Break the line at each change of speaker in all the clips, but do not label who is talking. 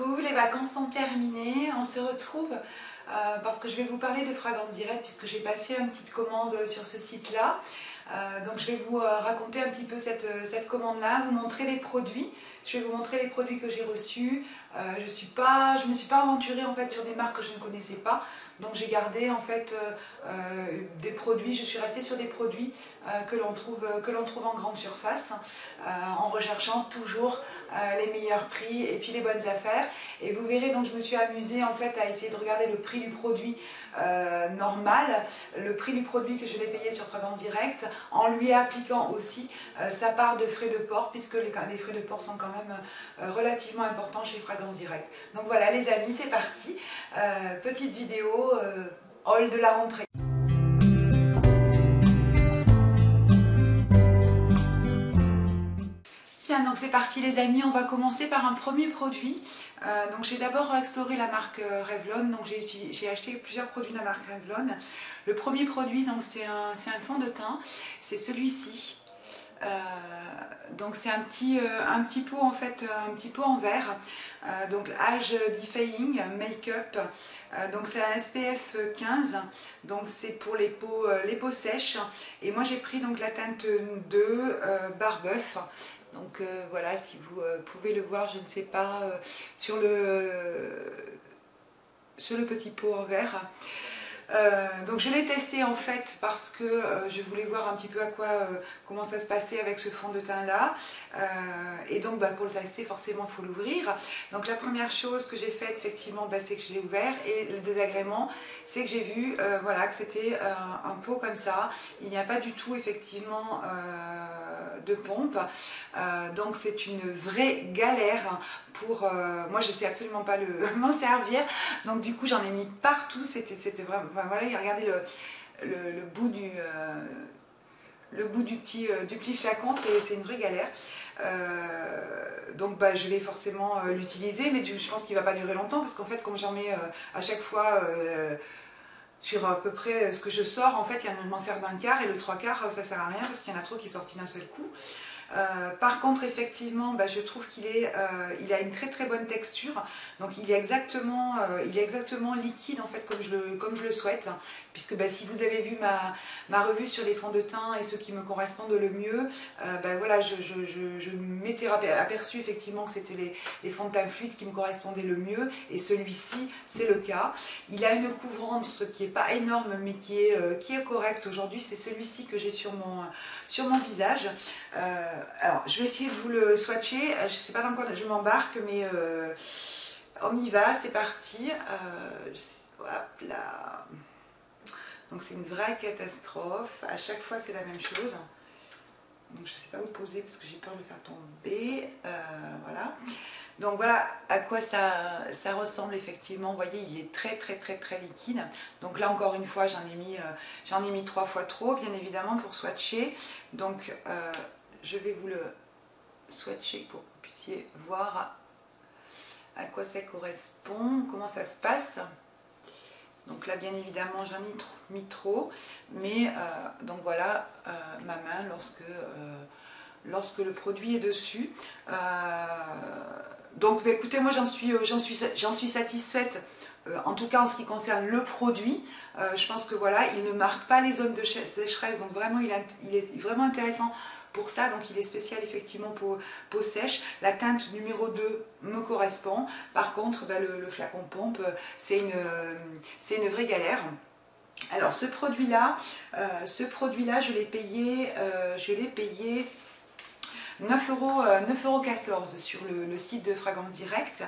retrouve, les vacances sont terminées, on se retrouve parce que je vais vous parler de Fragrance Direct puisque j'ai passé une petite commande sur ce site-là. Donc je vais vous raconter un petit peu cette commande-là, vous montrer les produits. Je vais vous montrer les produits que j'ai reçus. Je me suis pas aventurée en fait sur des marques que je ne connaissais pas. Donc j'ai gardé en fait des produits, je suis restée sur des produits que l'on trouve en grande surface, en recherchant toujours les meilleurs prix et puis les bonnes affaires. Et vous verrez, donc je me suis amusée en fait à essayer de regarder le prix du produit normal, le prix du produit que je vais payer sur Fragrance Direct, en lui appliquant aussi sa part de frais de port, puisque les frais de port sont quand même relativement importants chez Fragrance Direct. Donc voilà les amis, c'est parti, petite vidéo haul de la rentrée. Bien, donc c'est parti les amis, on va commencer par un premier produit. Donc j'ai d'abord exploré la marque Revlon, donc j'ai acheté plusieurs produits de la marque Revlon. Le premier produit, donc c'est un fond de teint, c'est celui-ci. Donc c'est un petit pot en fait, un petit pot en verre. Donc Age Defying Makeup. Donc c'est un SPF 15. Donc c'est pour les peaux sèches. Et moi j'ai pris donc la teinte 2 Barbeuf. Donc voilà, si vous pouvez le voir, je ne sais pas, sur le petit pot en verre. Donc je l'ai testé en fait parce que je voulais voir un petit peu comment ça se passait avec ce fond de teint là, et donc pour le tester forcément il faut l'ouvrir. Donc la première chose que j'ai faite effectivement, c'est que je l'ai ouvert, et le désagrément c'est que j'ai vu voilà, que c'était un pot comme ça, il n'y a pas du tout effectivement de pompe, donc c'est une vraie galère pour moi, je sais absolument pas m'en servir, donc du coup j'en ai mis partout, c'était vraiment, voilà, regardez le bout du petit flacon, c'est une vraie galère. Donc je vais forcément l'utiliser, mais je pense qu'il va pas durer longtemps, parce qu'en fait comme j'en mets à chaque fois sur à peu près ce que je sors, en fait je m'en sers d'un quart, et le trois quarts ça sert à rien parce qu'il y en a trop qui est sorti d'un seul coup. Par contre effectivement je trouve qu'il a une très bonne texture, donc il est exactement liquide en fait comme je le souhaite, puisque si vous avez vu ma revue sur les fonds de teint et ceux qui me correspondent le mieux, voilà, je m'étais aperçu effectivement que c'était les fonds de teint fluides qui me correspondaient le mieux, et celui-ci c'est le cas. Il a une couvrance qui n'est pas énorme mais qui est correcte. Aujourd'hui c'est celui-ci que j'ai sur mon visage. Alors, je vais essayer de vous le swatcher. Je ne sais pas dans quoi je m'embarque, mais on y va, c'est parti. Hop là. Donc, c'est une vraie catastrophe. À chaque fois, c'est la même chose. Donc, je ne sais pas où le poser parce que j'ai peur de le faire tomber. Voilà. Donc, voilà à quoi ça ressemble effectivement. Vous voyez, il est très liquide. Donc, là, encore une fois, j'en ai mis 3 fois trop, bien évidemment, pour swatcher. Donc, je vais vous le swatcher pour que vous puissiez voir à quoi ça correspond, comment ça se passe. Donc là, bien évidemment, j'en ai mis trop, mais donc voilà ma main lorsque le produit est dessus. Donc écoutez, moi j'en suis satisfaite. En tout cas en ce qui concerne le produit, je pense que voilà, il ne marque pas les zones de sécheresse, donc vraiment il est vraiment intéressant pour ça. Donc il est spécial effectivement peau sèche. La teinte numéro 2 me correspond. Par contre le flacon pompe, c'est une vraie galère. Alors ce produit là je l'ai payé 9,14 € sur le site de Fragrance Direct.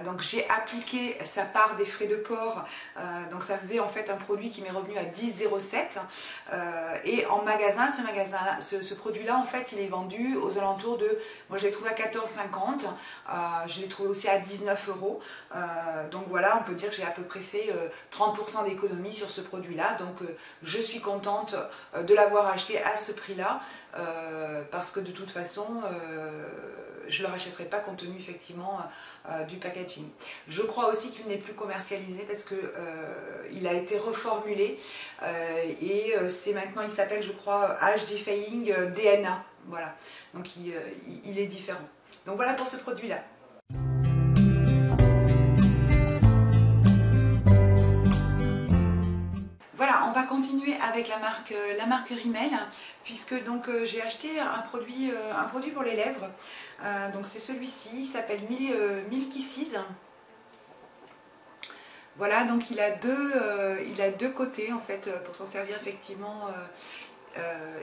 Donc j'ai appliqué sa part des frais de port, donc ça faisait en fait un produit qui m'est revenu à 10,07 €, et en magasin, ce produit là en fait il est vendu aux alentours de, moi je l'ai trouvé à 14,50 €, je l'ai trouvé aussi à 19 €, donc voilà, on peut dire que j'ai à peu près fait 30% d'économie sur ce produit là. Donc je suis contente de l'avoir acheté à ce prix là, parce que de toute façon je ne le rachèterai pas compte tenu effectivement du packaging. Je crois aussi qu'il n'est plus commercialisé parce que il a été reformulé, et c'est maintenant, il s'appelle je crois Age Defying DNA, voilà, donc il est différent. Donc voilà pour ce produit là. continuer avec la marque Rimmel, puisque donc j'ai acheté un produit pour les lèvres. Donc c'est celui-ci, il s'appelle Milky Seas. Voilà, donc il a deux côtés en fait pour s'en servir effectivement.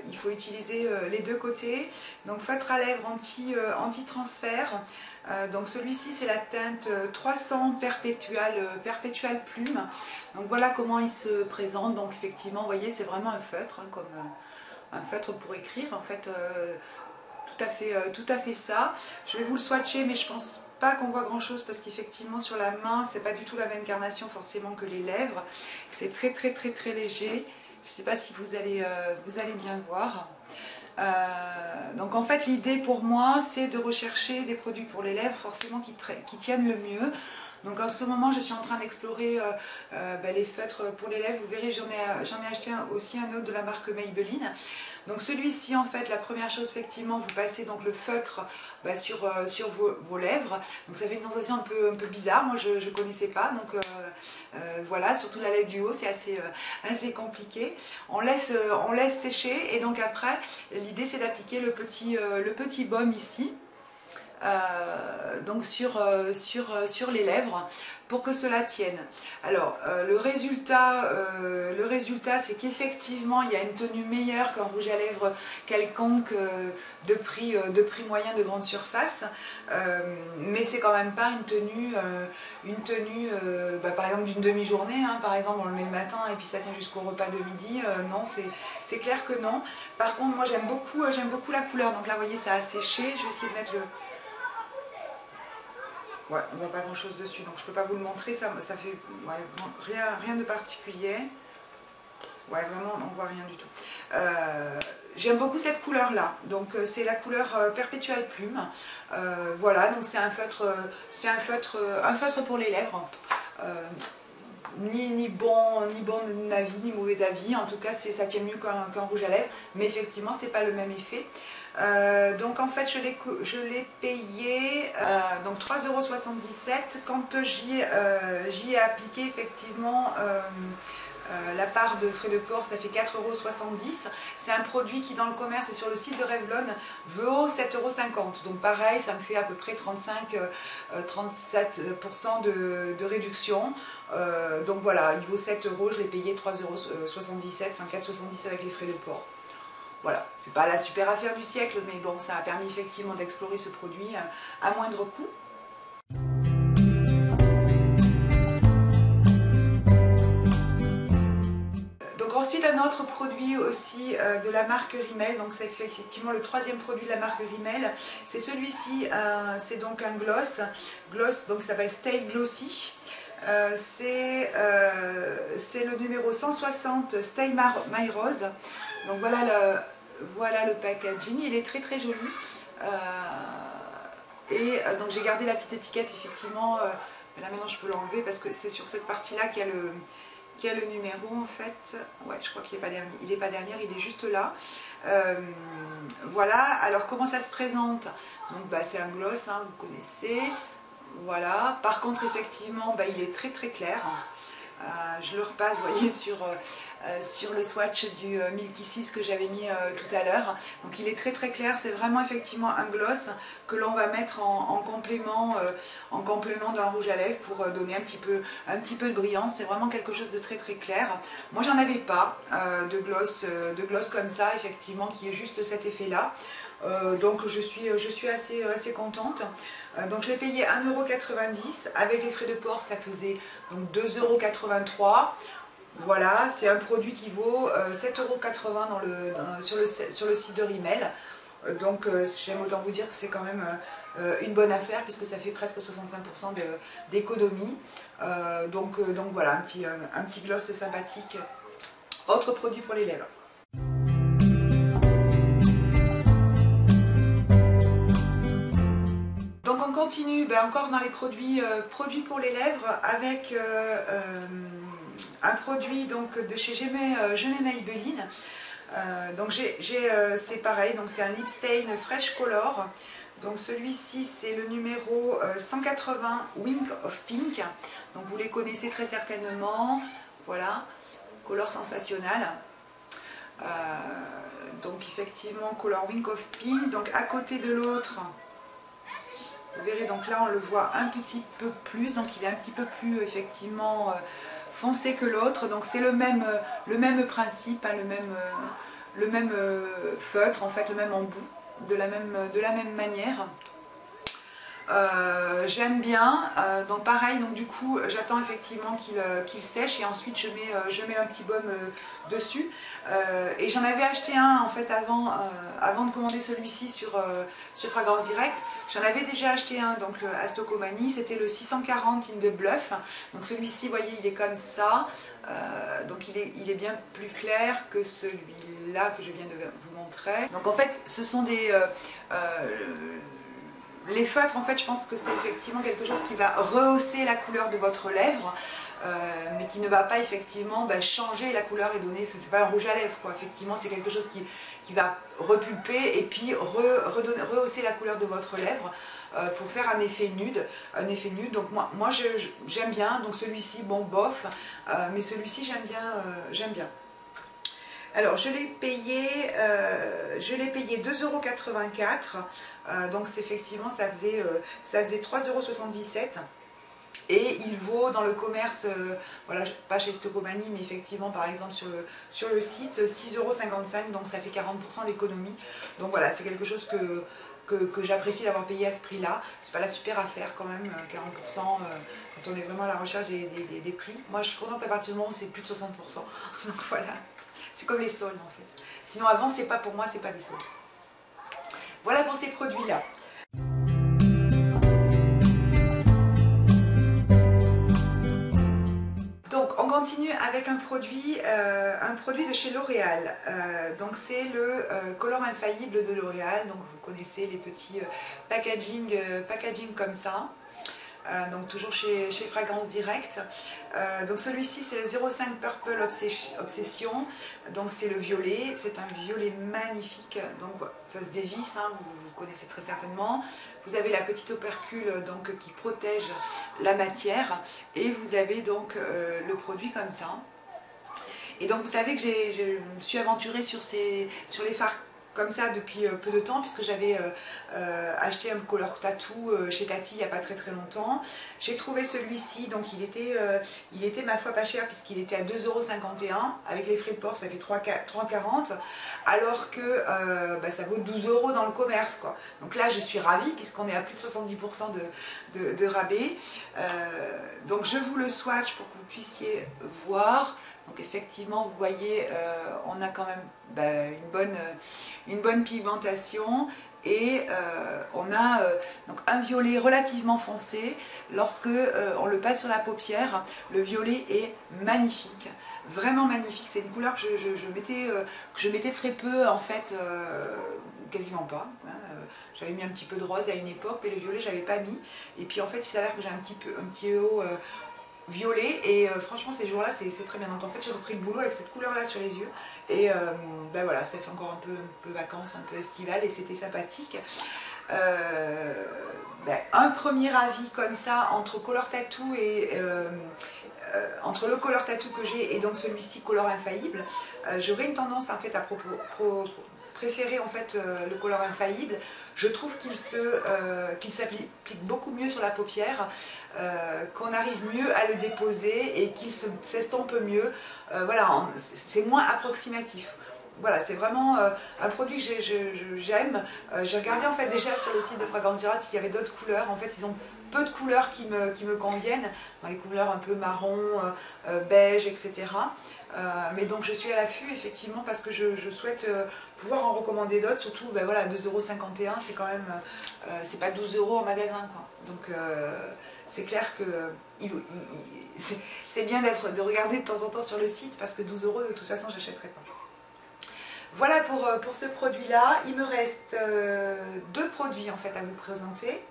Il faut utiliser les deux côtés. Donc feutre à lèvres anti-transfert. Donc celui-ci c'est la teinte 300 Perpetual Plume. Donc voilà comment il se présente. Donc effectivement, vous voyez, c'est vraiment un feutre, hein, comme un feutre pour écrire en fait. Tout à fait ça. Je vais vous le swatcher, mais je pense pas qu'on voit grand chose parce qu'effectivement sur la main c'est pas du tout la même carnation forcément que les lèvres. C'est très léger. Je ne sais pas si vous allez bien voir. Donc en fait l'idée pour moi c'est de rechercher des produits pour les lèvres forcément qui tiennent le mieux. Donc en ce moment je suis en train d'explorer les feutres pour les lèvres. Vous verrez, j'en ai acheté aussi un autre de la marque Maybelline. Donc celui-ci en fait, la première chose effectivement, vous passez donc le feutre sur vos lèvres. Donc ça fait une sensation un peu bizarre, moi je ne connaissais pas. Donc voilà, surtout la lèvre du haut, c'est assez compliqué. On laisse sécher et donc après l'idée c'est d'appliquer le petit baume ici. Donc sur les lèvres pour que cela tienne. Alors le résultat c'est qu'effectivement il y a une tenue meilleure qu'un rouge à lèvres quelconque de prix moyen de grande surface, mais c'est quand même pas une tenue par exemple d'une demi-journée, hein. Par exemple on le met le matin et puis ça tient jusqu'au repas de midi, non, c'est clair que non. Par contre moi j'aime beaucoup la couleur, donc là vous voyez ça a séché, je vais essayer de mettre le... Ouais, on voit pas grand chose dessus, donc je peux pas vous le montrer, ça fait rien de particulier. Ouais, vraiment, on voit rien du tout. J'aime beaucoup cette couleur là, donc c'est la couleur Perpetual Plume. Voilà, donc c'est un feutre pour les lèvres. Ni bon avis, ni mauvais avis, en tout cas ça tient mieux qu'un rouge à lèvres, mais effectivement c'est pas le même effet. Donc en fait je l'ai payé donc 3,77 €. Quand j'y ai appliqué effectivement la part de frais de port, ça fait 4,70 €. C'est un produit qui dans le commerce et sur le site de Revlon vaut 7,50 €. Donc pareil, ça me fait à peu près 37% de réduction. Donc voilà, il vaut 7 €, je l'ai payé 3,77 €, enfin 4,70 € avec les frais de port. Voilà, c'est pas la super affaire du siècle, mais bon, ça a permis effectivement d'explorer ce produit à moindre coût. Donc ensuite un autre produit aussi de la marque Rimmel, donc c'est effectivement le troisième produit de la marque Rimmel, c'est celui-ci, c'est donc un gloss donc ça s'appelle Stay Glossy. C'est le numéro 160 Stay My Rose. Donc voilà le packaging, il est très joli. Donc j'ai gardé la petite étiquette effectivement. Là maintenant je peux l'enlever parce que c'est sur cette partie là qu'il y a le numéro en fait. Ouais, je crois qu'il n'est pas dernier. Il n'est pas dernier, il est juste là. Voilà, alors comment ça se présente? Donc c'est un gloss, hein, vous connaissez. Voilà, par contre effectivement il est très clair. Je le repasse, vous voyez, sur le swatch du Milky Seas que j'avais mis tout à l'heure. Donc il est très clair, c'est vraiment effectivement un gloss que l'on va mettre en complément d'un rouge à lèvres pour donner un petit peu de brillance. C'est vraiment quelque chose de très clair. Moi j'en avais pas de gloss comme ça, effectivement, qui est juste cet effet là. Donc je suis assez contente. Donc je l'ai payé 1,90 €, avec les frais de port ça faisait donc 2,83 €. Voilà, c'est un produit qui vaut 7,80 € sur le site de Rimmel. Donc j'aime autant vous dire que c'est quand même une bonne affaire puisque ça fait presque 65% d'économie. Donc voilà, un petit gloss sympathique. Autre produit pour les lèvres. Donc on continue encore dans les produits pour les lèvres avec un produit donc de chez Je mets Maybelline. Donc c'est pareil, donc c'est un lip stain Fresh Color. Donc celui-ci c'est le numéro 180 Wink of Pink. Donc vous les connaissez très certainement. Voilà, vous Color Sensationnel. Donc effectivement Color Wink of Pink. Donc à côté de l'autre, vous verrez, donc là on le voit un petit peu plus, donc il est un petit peu plus effectivement foncé que l'autre. Donc c'est le même principe, hein, le même feutre en fait, le même embout, de la même manière. J'aime bien, donc pareil, donc du coup j'attends effectivement qu'il sèche et ensuite je mets un petit baume dessus. Et j'en avais acheté un en fait avant de commander celui-ci sur Fragrance Direct. J'en avais déjà acheté un donc à Stocomanie, c'était le 640 in the Bluff. Donc celui-ci, vous voyez, il est comme ça, donc il est bien plus clair que celui-là que je viens de vous montrer. Donc en fait ce sont les feutres, en fait, je pense que c'est effectivement quelque chose qui va rehausser la couleur de votre lèvre, mais qui ne va pas effectivement changer la couleur et donner, c'est pas un rouge à lèvres quoi, effectivement c'est quelque chose qui va repulper et puis rehausser la couleur de votre lèvre pour faire un effet nude. Donc moi j'aime bien, donc celui-ci, bon bof, mais celui-ci j'aime bien. Alors je l'ai payé 2,84 €, donc effectivement ça faisait 3,77 € et il vaut dans le commerce, voilà, pas chez Stocomanie mais effectivement par exemple sur le site 6,55 €, donc ça fait 40% d'économie. Donc voilà, c'est quelque chose que j'apprécie d'avoir payé à ce prix là. C'est pas la super affaire quand même, 40% quand on est vraiment à la recherche des prix. Moi je suis contente à partir du moment où c'est plus de 60%, donc voilà. C'est comme les sols en fait. Sinon avant c'est pas, pour moi c'est pas des sols. Voilà pour ces produits là. Donc on continue avec un produit de chez L'Oréal. Donc c'est le Color Infaillible de L'Oréal. Donc vous connaissez les petits packaging comme ça. Donc toujours chez Fragrance Direct. Donc celui-ci c'est le 05 Purple Obsession, donc c'est le violet, c'est un violet magnifique, donc ça se dévisse, hein, vous connaissez très certainement. Vous avez la petite opercule donc qui protège la matière et vous avez donc le produit comme ça. Et donc vous savez que je me suis aventurée sur les fards comme ça depuis peu de temps, puisque j'avais acheté un Color Tattoo chez Tati il n'y a pas très longtemps. J'ai trouvé celui-ci, donc il était ma foi pas cher puisqu'il était à 2,51 €, avec les frais de port ça fait 3,40 €, alors que ça vaut 12 € dans le commerce quoi. Donc là je suis ravie puisqu'on est à plus de 70% de rabais. Donc je vous le swatch pour que vous puissiez voir. Donc effectivement vous voyez on a quand même une bonne pigmentation et on a donc un violet relativement foncé. Lorsque on le passe sur la paupière, le violet est magnifique, vraiment magnifique. C'est une couleur que je mettais très peu en fait, quasiment pas, hein. J'avais mis un petit peu de rose à une époque mais le violet j'avais pas mis, et puis en fait il s'avère que j'ai un petit haut violet et franchement ces jours là c'est très bien. Donc en fait j'ai repris le boulot avec cette couleur là sur les yeux et voilà, ça fait encore un peu vacances, un peu estival et c'était sympathique. Un premier avis comme ça entre Color Tattoo et entre le Color Tattoo que j'ai et donc celui-ci Color Infaillible, j'aurais une tendance en fait à préférer en fait le Color Infaillible. Je trouve qu'il s'applique beaucoup mieux sur la paupière, qu'on arrive mieux à le déposer et qu'il s'estompe mieux. Voilà, c'est moins approximatif. Voilà, c'est vraiment un produit que j'aime. J'ai regardé en fait déjà sur le site de Fragrance Direct s'il y avait d'autres couleurs. En fait, ils ont peu de couleurs qui me conviennent, dans les couleurs un peu marron, beige, etc. Mais donc je suis à l'affût effectivement parce que je souhaite pouvoir en recommander d'autres, surtout voilà, 2,51 €, c'est quand même, c'est pas 12 € en magasin quoi. Donc c'est clair que c'est bien de regarder de temps en temps sur le site parce que 12 € de toute façon j'achèterai pas. Voilà pour ce produit là. Il me reste deux produits en fait à vous présenter.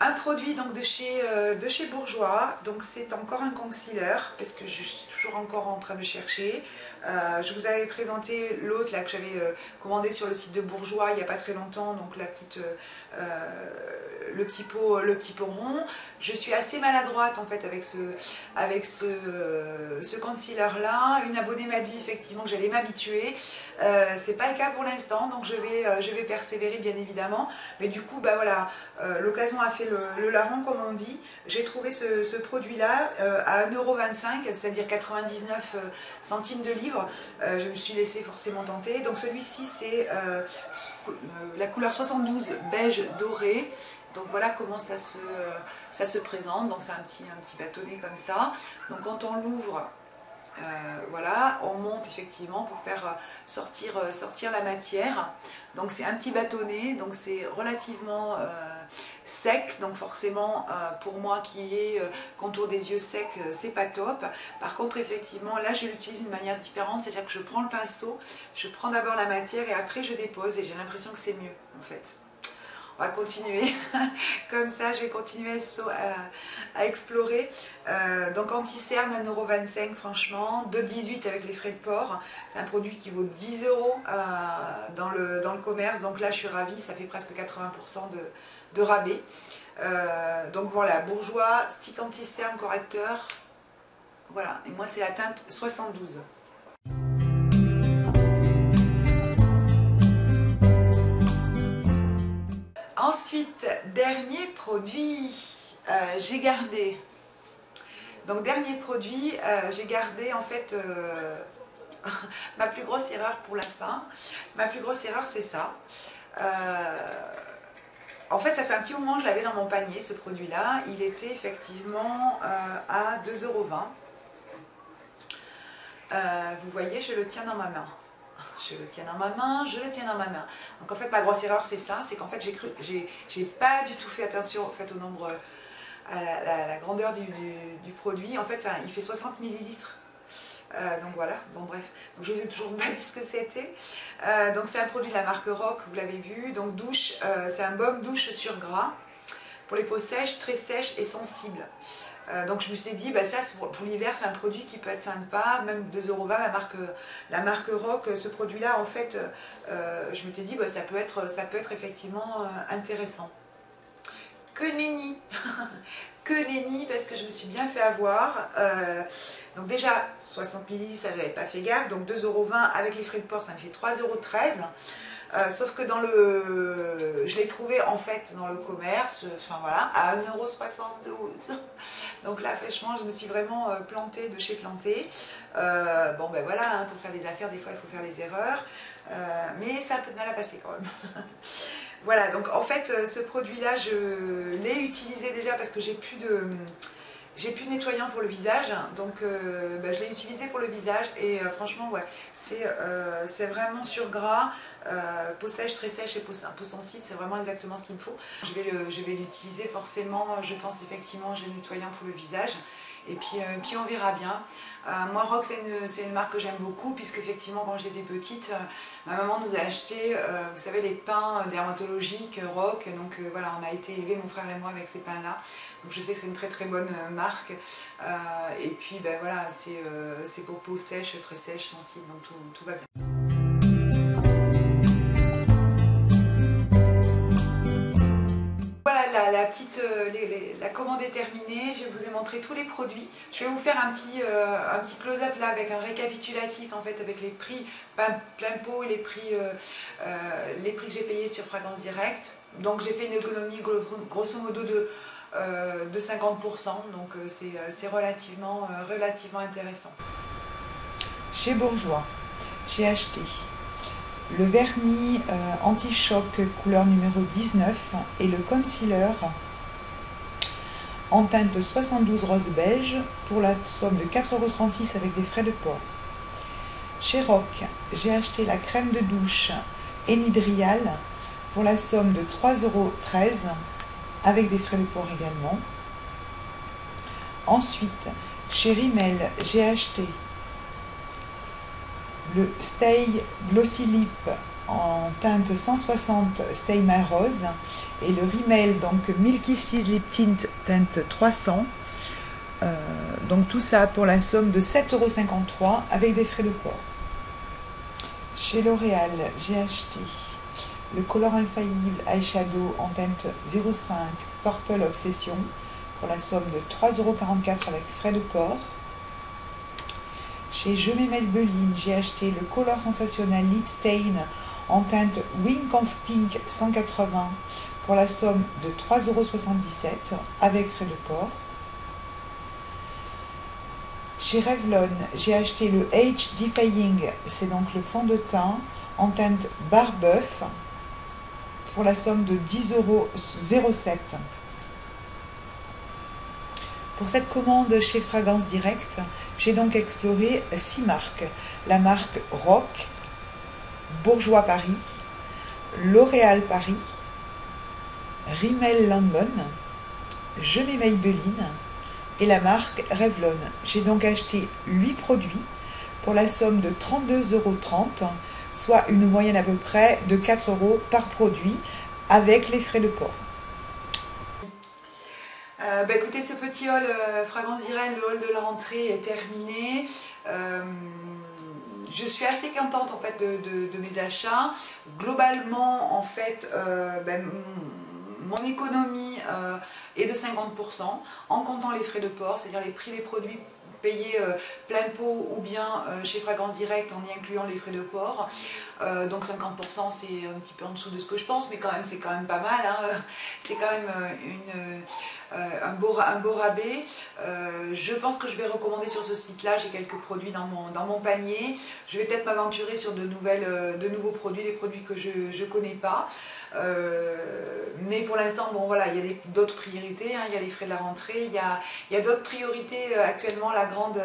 Un produit donc de chez Bourjois, donc c'est encore un concealer parce que je suis toujours encore en train de chercher. Je vous avais présenté l'autre là que j'avais commandé sur le site de Bourjois il n'y a pas très longtemps, donc la petite, le petit pot rond. Je suis assez maladroite en fait avec ce concealer là. Une abonnée m'a dit effectivement que j'allais m'habituer. C'est pas le cas pour l'instant, donc je vais persévérer bien évidemment. Mais du coup, bah voilà, l'occasion a fait le larron comme on dit. J'ai trouvé ce produit-là à 1,25 €, c'est-à-dire 99 centimes de livre. Je me suis laissée forcément tenter. Donc celui-ci, c'est la couleur 72 beige doré. Donc voilà comment ça se présente. Donc c'est un petit bâtonnet comme ça. Donc quand on l'ouvre, voilà, on monte effectivement pour faire sortir la matière. Donc c'est un petit bâtonnet, donc c'est relativement sec, donc forcément pour moi qui ai contour des yeux secs, c'est pas top. Par contre effectivement là je l'utilise d'une manière différente, c'est-à-dire que je prends le pinceau, je prends d'abord la matière et après je dépose et j'ai l'impression que c'est mieux en fait. On va continuer comme ça, je vais continuer à explorer. Donc anti-cerne 1,25 € franchement, 2,18 € avec les frais de port. C'est un produit qui vaut 10 € dans le commerce, donc là je suis ravie, ça fait presque 80% de rabais. Donc voilà, Bourjois, stick anti-cerne correcteur. Voilà, et moi c'est la teinte 72. Ensuite, dernier produit, j'ai gardé. Donc dernier produit, j'ai gardé en fait ma plus grosse erreur pour la fin. Ma plus grosse erreur, c'est ça. En fait, ça fait un petit moment que je l'avais dans mon panier, ce produit-là. Il était effectivement à 2,20 €. Vous voyez, je le tiens dans ma main. Je le tiens dans ma main, je le tiens dans ma main. Donc en fait ma grosse erreur c'est ça, c'est qu'en fait j'ai pas du tout fait attention en fait, au nombre, à la grandeur du produit. En fait ça, il fait 60 millilitres. Donc voilà, bon bref, donc je vous ai toujours pas dit ce que c'était. Donc c'est un produit de la marque Rock, vous l'avez vu. Donc douche, c'est un baume douche sur gras pour les peaux sèches, très sèches et sensibles. Donc je me suis dit, bah ça pour l'hiver c'est un produit qui peut être sympa, même 2,20 € la marque Rock, ce produit là en fait, je m'étais dit bah, ça peut être effectivement intéressant. Que nenni que nenni, parce que je me suis bien fait avoir. Donc déjà 60 ml, ça j'avais pas fait gaffe, donc 2,20 € avec les frais de port ça me fait 3,13 €. Sauf que je l'ai trouvé en fait dans le commerce, enfin voilà, à 1,72 €. Donc là franchement je me suis vraiment plantée de chez plantée. Bon ben voilà, hein, pour faire des affaires des fois il faut faire des erreurs, mais ça a un peu de mal à passer quand même. Voilà, donc en fait ce produit là je l'ai utilisé déjà parce que j'ai plus de nettoyant pour le visage, donc je l'ai utilisé pour le visage et franchement ouais, c'est vraiment sur gras, peau sèche, très sèche et peau sensible, c'est vraiment exactement ce qu'il me faut. Je vais l'utiliser forcément, je pense effectivement j'ai le nettoyant pour le visage. Et puis on verra bien. Moi Rock c'est une marque que j'aime beaucoup, puisque effectivement quand j'étais petite, ma maman nous a acheté, vous savez, les pains dermatologiques Rock, donc voilà, on a été élevés, mon frère et moi, avec ces pains là, donc je sais que c'est une très très bonne marque, et puis ben voilà, c'est pour peau sèche, très sèche, sensible, donc tout va bien. La commande est terminée, je vous ai montré tous les produits. Je vais vous faire un petit close-up là avec un récapitulatif en fait, avec les prix plein pot et les prix que j'ai payés sur Fragrance Direct. Donc j'ai fait une économie grosso modo de 50%, donc c'est relativement intéressant. Chez Bourjois, j'ai acheté le vernis anti-choc couleur numéro 19 et le concealer en teinte 72 rose beige pour la somme de 4,36 € avec des frais de port. Chez Rock, j'ai acheté la crème de douche Enhydrial pour la somme de 3,13 € avec des frais de port également. Ensuite, chez Rimmel, j'ai acheté le Stay Glossy Lip
en teinte 160 Stay My Rose et le Rimmel donc Milky Seas Lip Tint teinte 300. Donc tout ça pour la somme de 7,53 € avec des frais de port. Chez L'Oréal, j'ai acheté le Color Infaillible Eyeshadow en teinte 05 Purple Obsession pour la somme de 3,44 € avec frais de port. Chez Je mets Maybelline, j'ai acheté le Color Sensationnel Lip Stain en teinte Wink of Pink 180 pour la somme de 3,77 € avec frais de port. Chez Revlon, j'ai acheté le Age Defying, c'est donc le fond de teint en teinte Barbeuf pour la somme de 10,07 €. Pour cette commande chez Fragrance Direct, j'ai donc exploré 6 marques. La marque Rock, Bourjois Paris, L'Oréal Paris, Rimmel London, Je mets Maybelline et la marque Revlon. J'ai donc acheté 8 produits pour la somme de 32,30 €, soit une moyenne à peu près de 4 € par produit avec les frais de port.
Écoutez, ce petit haul Fragrance Direct, le haul de la rentrée est terminé. Je suis assez contente en fait de mes achats. Globalement, en fait, mon économie est de 50% en comptant les frais de port, c'est-à-dire les prix des produits payés plein pot ou bien chez Fragrance Direct en y incluant les frais de port. Donc 50% c'est un petit peu en dessous de ce que je pense, mais quand même c'est quand même pas mal, hein. C'est quand même un beau rabais. Je pense que je vais recommander sur ce site-là, j'ai quelques produits dans mon panier. Je vais peut-être m'aventurer sur de nouveaux produits, des produits que je ne connais pas. Mais pour l'instant, bon voilà, il y a d'autres priorités, hein. Il y a les frais de la rentrée, il y a d'autres priorités actuellement. La grande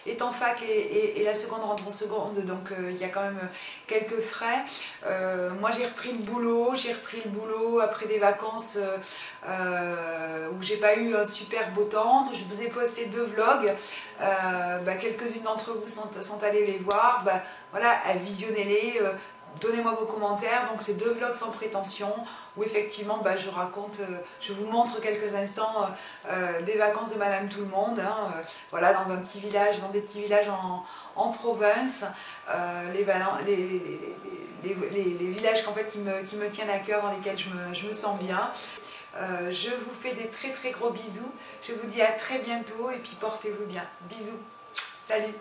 est en fac et la seconde rentre en seconde, donc il y a quand même quelques frais. Moi j'ai repris le boulot après des vacances où j'ai pas eu un super beau temps. Je vous ai posté 2 vlogs, quelques-unes d'entre vous sont allées les voir, voilà, visionnez-les. Donnez-moi vos commentaires. Donc c'est 2 vlogs sans prétention où effectivement je raconte, je vous montre quelques instants des vacances de Madame Tout le Monde, hein, voilà, dans des petits villages en province, les villages en fait, qui me tiennent à cœur, dans lesquels je me sens bien. Je vous fais des très très gros bisous. Je vous dis à très bientôt et puis portez-vous bien. Bisous. Salut.